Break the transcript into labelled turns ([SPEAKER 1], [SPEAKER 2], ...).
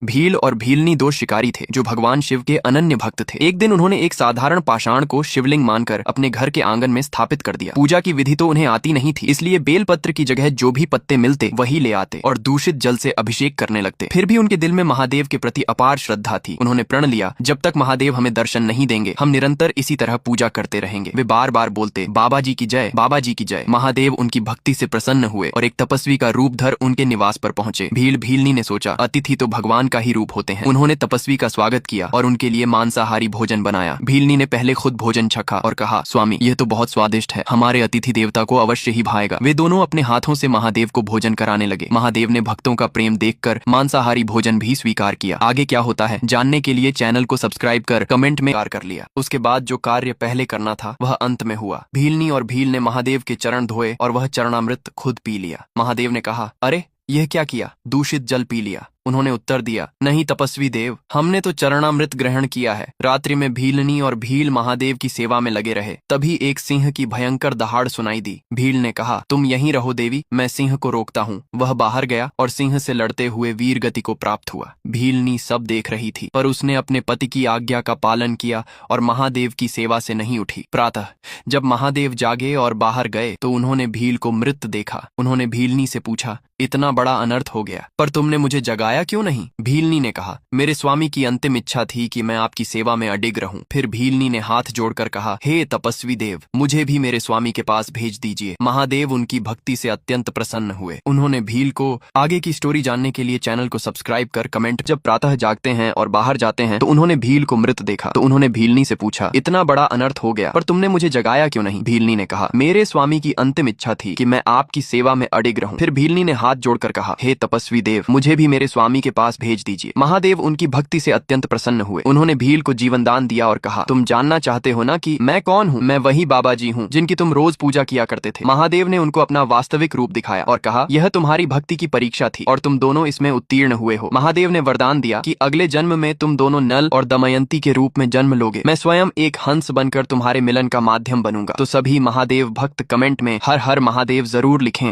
[SPEAKER 1] भील और भीलनी दो शिकारी थे जो भगवान शिव के अनन्य भक्त थे। एक दिन उन्होंने एक साधारण पाषाण को शिवलिंग मानकर अपने घर के आंगन में स्थापित कर दिया। पूजा की विधि तो उन्हें आती नहीं थी, इसलिए बेलपत्र की जगह जो भी पत्ते मिलते वही ले आते और दूषित जल से अभिषेक करने लगते। फिर भी उनके दिल में महादेव के प्रति अपार श्रद्धा थी। उन्होंने प्रण लिया, जब तक महादेव हमें दर्शन नहीं देंगे हम निरंतर इसी तरह पूजा करते रहेंगे। वे बार बार बोलते, बाबा जी की जय, बाबा जी की जय। महादेव उनकी भक्ति से प्रसन्न हुए और एक तपस्वी का रूप धर उनके निवास पर पहुंचे। भील भीलनी ने सोचा, अतिथि तो भगवान का ही रूप होते हैं। उन्होंने तपस्वी का स्वागत किया और उनके लिए मांसाहारी भोजन बनाया। भीलनी ने पहले खुद भोजन चखा और कहा, स्वामी यह तो बहुत स्वादिष्ट है, हमारे अतिथि देवता को अवश्य ही भाएगा। वे दोनों अपने हाथों से महादेव को भोजन कराने लगे। महादेव ने भक्तों का प्रेम देखकर मांसाहारी भोजन भी स्वीकार किया। आगे क्या होता है जानने के लिए चैनल को सब्सक्राइब कर कमेंट में कर लिया। उसके बाद जो कार्य पहले करना था वह अंत में हुआ। भीलनी और भील ने महादेव के चरण धोए और वह चरणामृत खुद पी लिया। महादेव ने कहा, अरे यह क्या किया, दूषित जल पी लिया। उन्होंने उत्तर दिया, नहीं तपस्वी देव, हमने तो चरणामृत ग्रहण किया है। रात्रि में भीलनी और भील महादेव की सेवा में लगे रहे। तभी एक सिंह की भयंकर दहाड़ सुनाई दी। भील ने कहा, तुम यहीं रहो देवी, मैं सिंह को रोकता हूँ। वह बाहर गया और सिंह से लड़ते हुए वीर गति को प्राप्त हुआ। भीलनी सब देख रही थी, पर उसने अपने पति की आज्ञा का पालन किया और महादेव की सेवा से नहीं उठी। प्रातः जब महादेव जागे और बाहर गए तो उन्होंने भील को मृत देखा। उन्होंने भीलनी से पूछा, इतना बड़ा अनर्थ हो गया, पर तुमने मुझे जगाया क्यों नहीं? भीलनी ने कहा, मेरे स्वामी की अंतिम इच्छा थी कि मैं आपकी सेवा में अडिग रहूं। फिर भीलनी ने हाथ जोड़कर कहा, हे तपस्वी देव, मुझे भी मेरे स्वामी के पास भेज दीजिए। महादेव उनकी भक्ति से अत्यंत प्रसन्न हुए। उन्होंने भील को आगे की स्टोरी जानने के लिए चैनल को सब्सक्राइब कर कमेंट। जब प्रातः जागते हैं और बाहर जाते हैं तो उन्होंने भील को मृत देखा। तो उन्होंने भीलनी से पूछा, इतना बड़ा अनर्थ हो गया, पर तुमने मुझे जगाया क्यों नहीं? भीलनी ने कहा, मेरे स्वामी की अंतिम इच्छा थी कि मैं आपकी सेवा में अडिग रहूं। फिर भीलनी ने हाथ जोड़कर कहा, हे तपस्वी देव, मुझे भी मेरे स्वामी के पास भेज दीजिए। महादेव उनकी भक्ति से अत्यंत प्रसन्न हुए। उन्होंने भील को जीवन दान दिया और कहा, तुम जानना चाहते हो ना कि मैं कौन हूँ? मैं वही बाबा जी हूँ जिनकी तुम रोज पूजा किया करते थे। महादेव ने उनको अपना वास्तविक रूप दिखाया और कहा, यह तुम्हारी भक्ति की परीक्षा थी और तुम दोनों इसमें उत्तीर्ण हुए हो। महादेव ने वरदान दिया कि अगले जन्म में तुम दोनों नल और दमयंती के रूप में जन्म लोगे। मैं स्वयं एक हंस बनकर तुम्हारे मिलन का माध्यम बनूंगा। तो सभी महादेव भक्त कमेंट में हर हर महादेव जरूर लिखें।